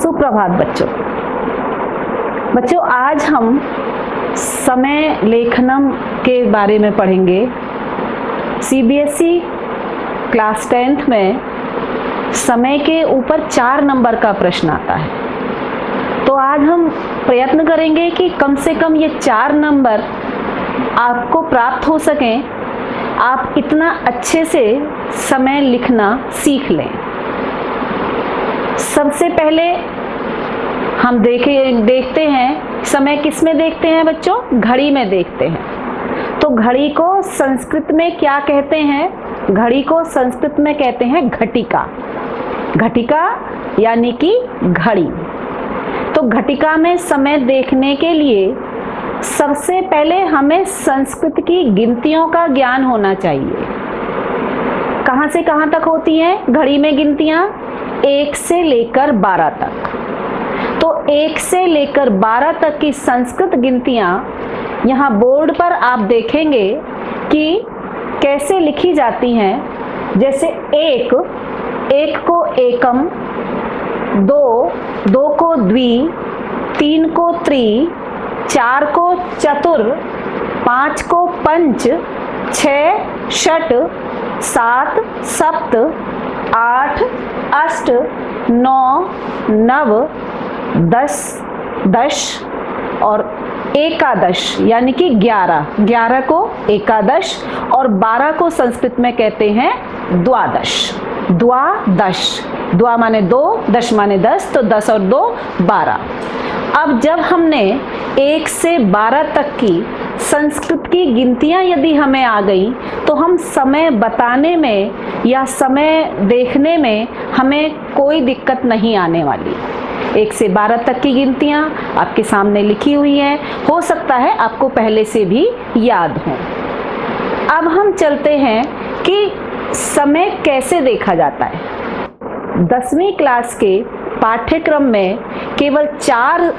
सुप्रभात बच्चों, आज हम समय लेखनम के बारे में पढ़ेंगे। सीबीएसई क्लास 10th में समय के ऊपर 4 नंबर का प्रश्न आता है। तो आज हम प्रयत्न करेंगे कि कम से कम ये 4 नंबर आपको प्राप्त हो सकें, आप इतना अच्छे से समय लिखना सीख लें। सबसे पहले हम देखते हैं समय किस में देखते हैं बच्चों? घड़ी में देखते हैं। तो घड़ी को संस्कृत में क्या कहते हैं? घड़ी को संस्कृत में कहते हैं घटिका। घटिका यानी कि घड़ी। तो घटिका में समय देखने के लिए सबसे पहले हमें संस्कृत की गिनतियों का ज्ञान होना चाहिए। कहाँ से कहाँ तक होती हैं घड़ी में गिनतियाँ? 1 से लेकर 12 तक। तो 1 से लेकर 12 तक की संस्कृत गिनतियाँ यहाँ बोर्ड पर आप देखेंगे कि कैसे लिखी जाती हैं। जैसे 1 को एकम, 2 को द्वि, 3 को त्रि, 4 को चतुर, 5 को पंच, 6 षट, 7 सप्त, 8 अष्ट, 9 नव, 10 और एकादश यानी कि 11 को एकादश और 12 को संस्कृत में कहते हैं द्वादश। द्वा माने 2, दश माने 10, तो 10 और 2 12। अब जब हमने 1 से 12 तक की संस्कृत की गिनतियाँ यदि हमें आ गई तो हम समय बताने में या समय देखने में हमें कोई दिक्कत नहीं आने वाली। 1 से 12 तक की गिनतियाँ आपके सामने लिखी हुई हैं, हो सकता है आपको पहले से भी याद हो। अब हम चलते हैं कि समय कैसे देखा जाता है। 10वीं क्लास के पाठ्यक्रम में केवल 4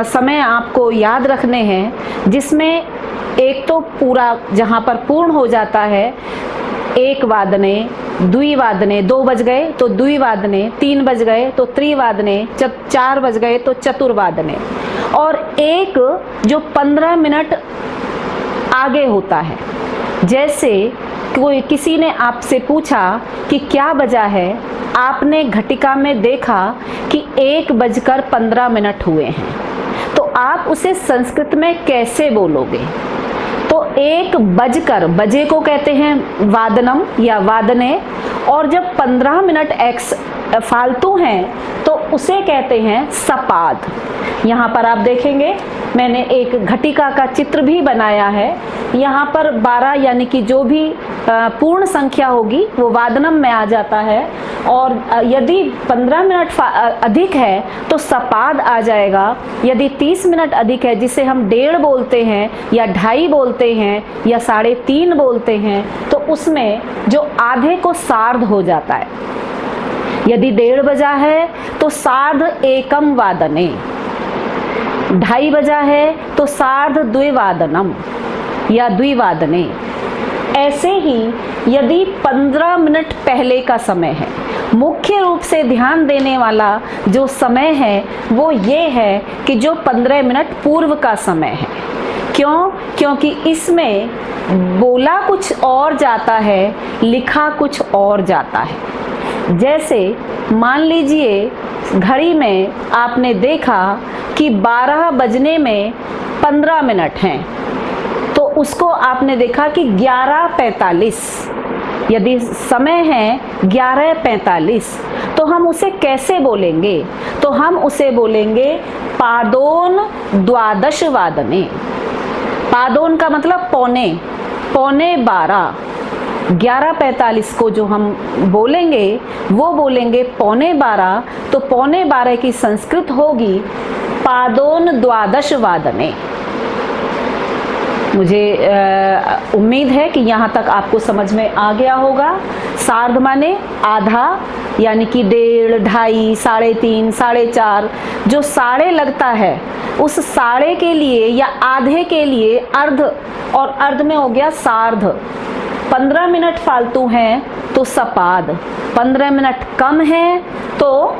समय आपको याद रखने हैं, जिसमें एक तो पूरा जहाँ पर पूर्ण हो जाता है 1 वादने, द्विवादने 2 बज गए तो द्विवादने, 3 बज गए तो त्रिवादने, 4 बज गए तो चतुर्वादने, और एक जो 15 मिनट आगे होता है। जैसे कोई किसी ने आपसे पूछा कि क्या बजा है, आपने घटिका में देखा कि 1:15 हुए हैं, तो आप उसे संस्कृत में कैसे बोलोगे? तो 1 बजकर, बजे को कहते हैं वादनम या वादने, और जब 15 मिनट फालतू हैं तो उसे कहते हैं सपाद। यहाँ पर आप देखेंगे मैंने एक घटिका का चित्र भी बनाया है। यहाँ पर 12 यानी कि जो भी पूर्ण संख्या होगी वो वादनम में आ जाता है, और यदि 15 मिनट अधिक है तो सपाद आ जाएगा। यदि 30 मिनट अधिक है, जिसे हम 1.5 बोलते हैं या 2.5 बोलते हैं या 3.5 बोलते हैं, तो उसमें जो आधे को सार्ध हो जाता है। यदि 1.5 बजा है तो सार्ध एकम वादने, 2.5 बजा है तो सार्ध द्विवादनम या द्विवादने। ऐसे ही यदि 15 मिनट पहले का समय है, मुख्य रूप से ध्यान देने वाला जो समय है वो ये है कि जो 15 मिनट पूर्व का समय है। क्यों? क्योंकि इसमें बोला कुछ और जाता है, लिखा कुछ और जाता है। जैसे मान लीजिए घड़ी में आपने देखा कि 12 बजने में 15 मिनट हैं, तो उसको आपने देखा कि 11:45, यदि समय है 11:45, तो हम उसे कैसे बोलेंगे? तो हम उसे बोलेंगे पादोन द्वादश वादने। पादोन का मतलब पौने 12। 11:45 को जो हम बोलेंगे वो बोलेंगे 11:15। तो 11:15 की संस्कृत होगी पादोन द्वादश वादने। मुझे उम्मीद है कि यहाँ तक आपको समझ में आ गया होगा। सार्ध माने आधा, यानी कि 1.5, 2.5, 3.5, 4.5। जो साढ़े लगता है उस साढ़े के लिए या आधे के लिए अर्ध, और अर्ध में हो गया सार्ध। 15 मिनट फालतू हैं तो सपाद, 15 मिनट कम है तो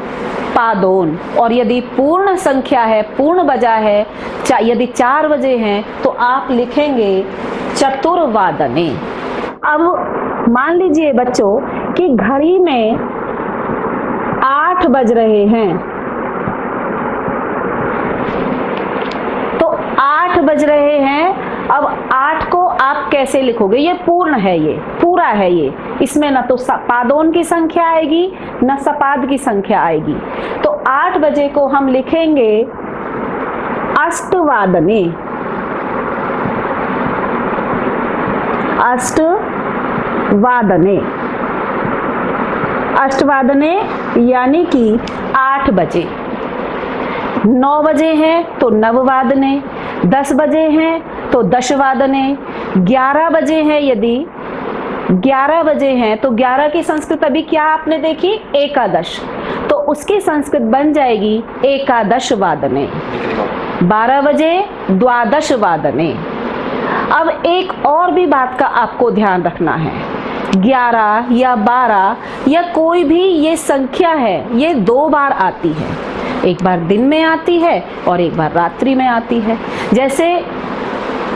पादोन। और यदि पूर्ण संख्या है, पूर्ण बजा है, यदि 4 बजे हैं तो आप लिखेंगे चतुर्वादने। अब मान लीजिए बच्चों कि घड़ी में 8 बज रहे हैं, तो 8 बज रहे हैं। अब 8 को आप कैसे लिखोगे? ये पूर्ण है, ये पूरा है, ये इसमें न तो पादोन की संख्या आएगी न सपाद की संख्या आएगी। तो 8 बजे को हम लिखेंगे अष्टवादने। अष्टवादने, अष्टवादने यानी कि 8 बजे। 9 बजे हैं तो नववादने, 10 बजे हैं तो दशवादने, 11 बजे हैं, यदि 11 बजे हैं तो 11 की संस्कृत अभी क्या आपने देखी? एकादश, तो उसकी संस्कृत बन जाएगी एकादश वादने। 12 बजे द्वादश वादने। अब एक और भी बात का आपको ध्यान रखना है, 11 या 12 या कोई भी ये संख्या है, ये 2 बार आती है, एक बार दिन में आती है और एक बार रात्रि में आती है। जैसे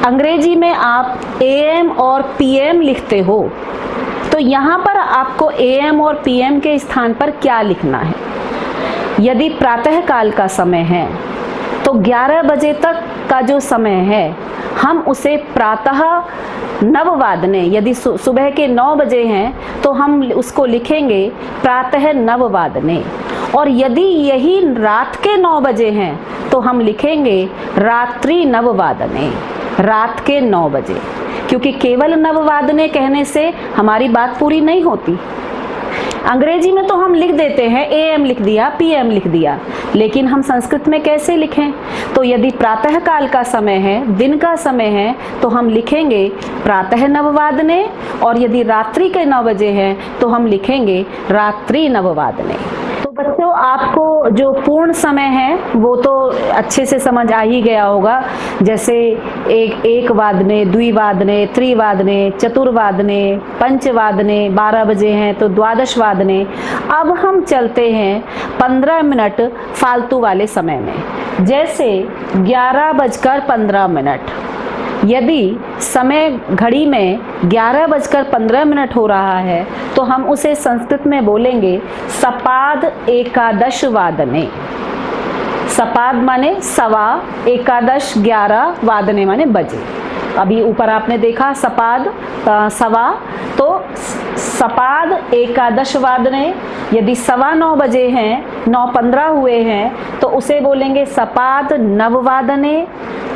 अंग्रेजी में आप AM और PM लिखते हो, तो यहाँ पर आपको AM और PM के स्थान पर क्या लिखना है? यदि प्रातः काल का समय है तो 11 बजे तक का जो समय है हम उसे प्रातः नववादने, यदि सुबह के 9 बजे हैं तो हम उसको लिखेंगे प्रातः नववादने। और यदि यही रात के 9 बजे हैं तो हम लिखेंगे रात्रि नववादने, रात के 9 बजे। क्योंकि केवल नववादने कहने से हमारी बात पूरी नहीं होती। अंग्रेजी में तो हम लिख देते हैं AM लिख दिया, PM लिख दिया, लेकिन हम संस्कृत में कैसे लिखें? तो यदि प्रातः काल का समय है, दिन का समय है, तो हम लिखेंगे प्रातः नववादने, और यदि रात्रि के 9 बजे हैं तो हम लिखेंगे रात्रि नववादने। तो बच्चों आपको जो पूर्ण समय है वो तो अच्छे से समझ आ ही गया होगा। जैसे एक वादने, द्विवादने, त्रिवादने, चतुर्वादने, पंचवादने, 12 बजे हैं तो द्वादश वादने। अब हम चलते हैं 15 मिनट फालतू वाले समय में। जैसे 11:15, यदि समय घड़ी में 11:15 हो रहा है तो हम उसे संस्कृत में बोलेंगे सपाद एकादश वादने। सपाद माने सवा, एकादश 11, वादने माने बजे। अभी ऊपर आपने देखा सपाद सवा, तो सपाद एकादश वादने। यदि 9:15 बजे हैं, 9:15 हुए हैं तो उसे बोलेंगे सपाद नववादने।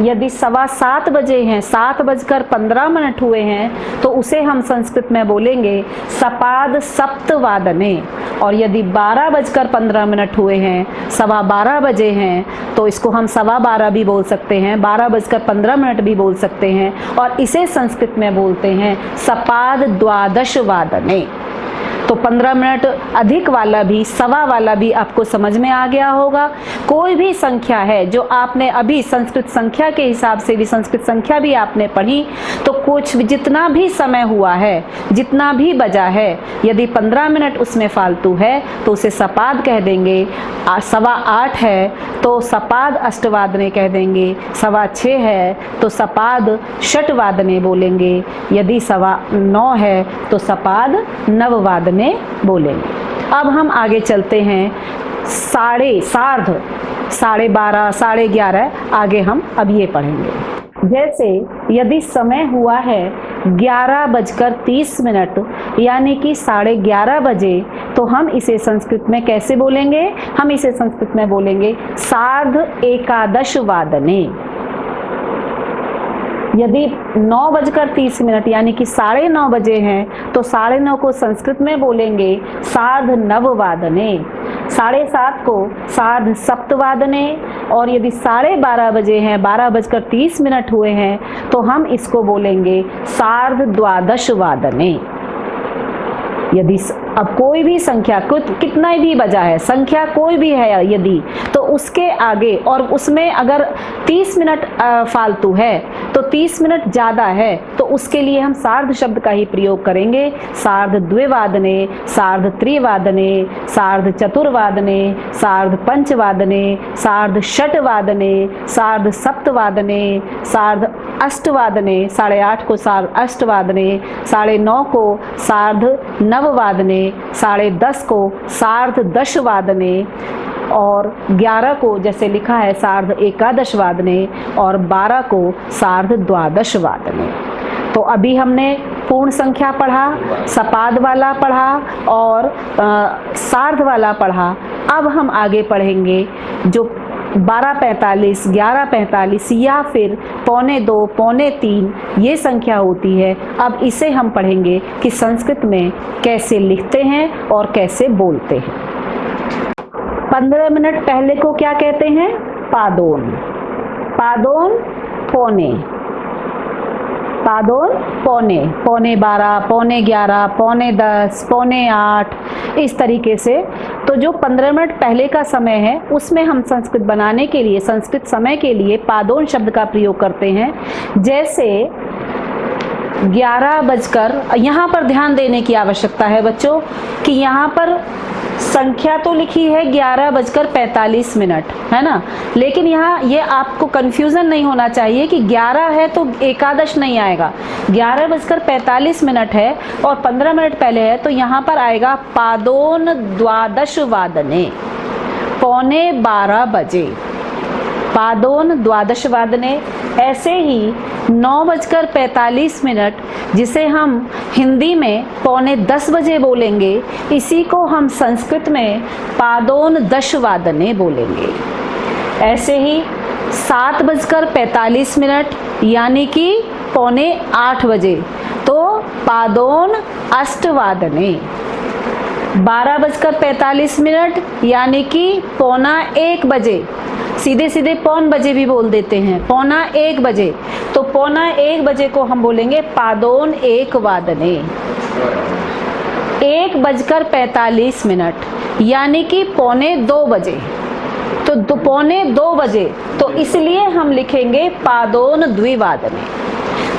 यदि 7:15 बजे हैं, 7:15 हुए हैं तो उसे हम संस्कृत में बोलेंगे सपाद सप्तवादने। और यदि 12:15 हुए हैं, 12:15 बजे हैं, तो इसको हम 12:15 भी बोल सकते हैं, 12:15 भी बोल सकते हैं, और इसे संस्कृत में बोलते हैं सपाद द्वादश वादने। तो 15 मिनट अधिक वाला भी, सवा वाला भी आपको समझ में आ गया होगा। कोई भी संख्या है जो आपने अभी संस्कृत संख्या के हिसाब से भी संस्कृत संख्या भी आपने पढ़ी, तो कुछ जितना भी समय हुआ है, जितना भी बजा है, यदि 15 मिनट उसमें फालतू है तो उसे सपाद कह देंगे। 8:15 है तो सपाद अष्टवादने कह देंगे, 6:15 है तो सपाद षटवादने बोलेंगे, यदि 9:15 है तो सपाद नववादने बोलेंगे। अब हम आगे चलते हैं 12:30, 12:30, 11:30, आगे हम अब ये पढ़ेंगे। जैसे यदि समय हुआ है 11:30, यानी कि 11:30 बजे, तो हम इसे संस्कृत में कैसे बोलेंगे? हम इसे संस्कृत में बोलेंगे सार्ध एकादश वादने। यदि 9:30 यानी कि 9:30 बजे हैं तो 9:30 को संस्कृत में बोलेंगे सार्ध नववादने। 7:30 को सार्ध सप्तवादने। और यदि 12:30 बजे हैं, 12:30 हुए हैं, तो हम इसको बोलेंगे सार्ध द्वादश वादने। यदि अब कोई भी संख्या कितना भी बजा है, संख्या कोई भी है यदि, तो उसके आगे, और उसमें अगर 30 मिनट फालतू है तो 30 मिनट ज़्यादा है तो उसके लिए हम सार्ध शब्द का ही प्रयोग करेंगे। सार्ध द्विवादने, सार्ध त्रिवादने, सार्ध चतुर्वादने, सार्ध पंचवादने, सार्ध षटवादने, सार्ध सप्तवादने, सार्ध अष्टवादने, 8:30 को सार्ध अष्टवादने, 9:30 को सार्ध नववादने, 10:30 को सार्ध दशवादने, और 11 को जैसे लिखा है सार्ध एकादश वादने, और 12 को सार्ध द्वादश वादने। तो अभी हमने पूर्ण संख्या पढ़ा, सपाद वाला पढ़ा और सार्ध वाला पढ़ा। अब हम आगे पढ़ेंगे जो 12:45, 11:45 या फिर 2:45, 2:45 ये संख्या होती है। अब इसे हम पढ़ेंगे कि संस्कृत में कैसे लिखते हैं और कैसे बोलते हैं। 15 मिनट पहले को क्या कहते हैं? पादोन। पादोन पौने, पादोन पौने, 12:45, 11:45, 10:45, 10:45, इस तरीके से। तो जो 15 मिनट पहले का समय है उसमें हम संस्कृत बनाने के लिए, संस्कृत समय के लिए पादोन शब्द का प्रयोग करते हैं। जैसे 11 बजकर, यहाँ पर ध्यान देने की आवश्यकता है बच्चों कि यहाँ पर संख्या तो लिखी है 11:45, है ना, लेकिन यहाँ ये आपको कंफ्यूजन नहीं होना चाहिए कि 11 है तो एकादश नहीं आएगा। 11:45 है और 15 मिनट पहले है तो यहाँ पर आएगा पादोन द्वादश वादने, 11:45 बजे, पादोन द्वादश वादने। ऐसे ही 9:45 जिसे हम हिंदी में 9:45 बजे बोलेंगे, इसी को हम संस्कृत में पादोन दश वादने बोलेंगे। ऐसे ही 7:45 यानी कि 7:45 बजे तो पादोन अष्टवादने। 12:45 यानी कि 12:45 बजे, सीधे सीधे 12 बजे भी बोल देते हैं, 12:45 बजे, तो 12:45 बजे को हम बोलेंगे पादोन एक वादने। 1:45 यानी कि 1:45 बजे, तो 1:45 बजे, तो इसलिए हम लिखेंगे पादोन द्विवादने।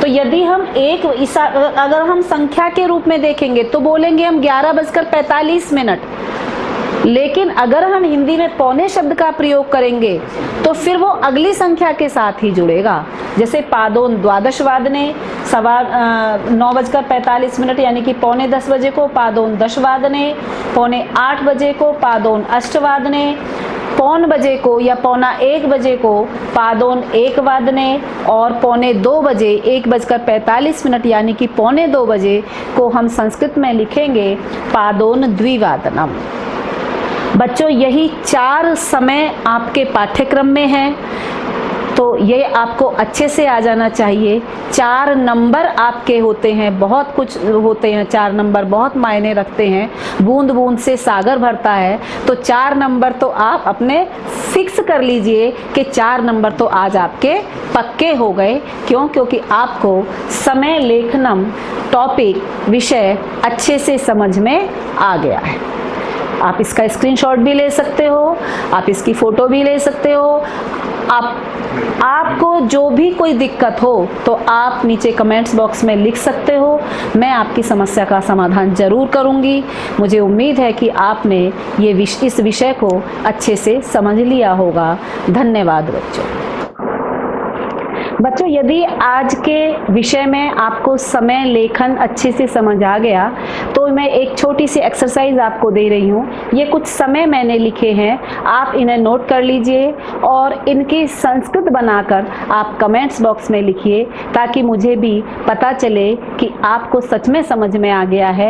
तो यदि हम अगर हम संख्या के रूप में देखेंगे तो बोलेंगे हम 11:45, लेकिन अगर हम हिंदी में पौने शब्द का प्रयोग करेंगे तो फिर वो अगली संख्या के साथ ही जुड़ेगा। जैसे पादोन द्वादश वादने, 9:45 यानी कि 9:45 बजे को पादोन दश वादने, 7:45 बजे को पादोन अष्टवादने, 1 बजे को या 1:45 बजे को पादोन एक वादने, और 1:45 बजे 1:45 यानी कि 1:45 बजे को हम संस्कृत में लिखेंगे पादोन द्विवादनम। बच्चों यही 4 समय आपके पाठ्यक्रम में हैं, तो ये आपको अच्छे से आ जाना चाहिए। 4 नंबर आपके होते हैं, बहुत कुछ होते हैं, 4 नंबर बहुत मायने रखते हैं। बूंद बूंद से सागर भरता है, तो 4 नंबर तो आप अपने फिक्स कर लीजिए कि 4 नंबर तो आज आपके पक्के हो गए। क्यों? क्योंकि आपको समय लेखनम टॉपिक विषय अच्छे से समझ में आ गया है। आप इसका स्क्रीनशॉट भी ले सकते हो, आप इसकी फ़ोटो भी ले सकते हो। आपको जो भी कोई दिक्कत हो तो आप नीचे कमेंट्स बॉक्स में लिख सकते हो, मैं आपकी समस्या का समाधान ज़रूर करूँगी। मुझे उम्मीद है कि आपने इस विषय को अच्छे से समझ लिया होगा। धन्यवाद बच्चों, यदि आज के विषय में आपको समय लेखन अच्छे से समझ आ गया तो मैं एक छोटी सी एक्सरसाइज आपको दे रही हूँ। ये कुछ समय मैंने लिखे हैं, आप इन्हें नोट कर लीजिए और इनकी संस्कृत बनाकर आप कमेंट्स बॉक्स में लिखिए, ताकि मुझे भी पता चले कि आपको सच में समझ में आ गया है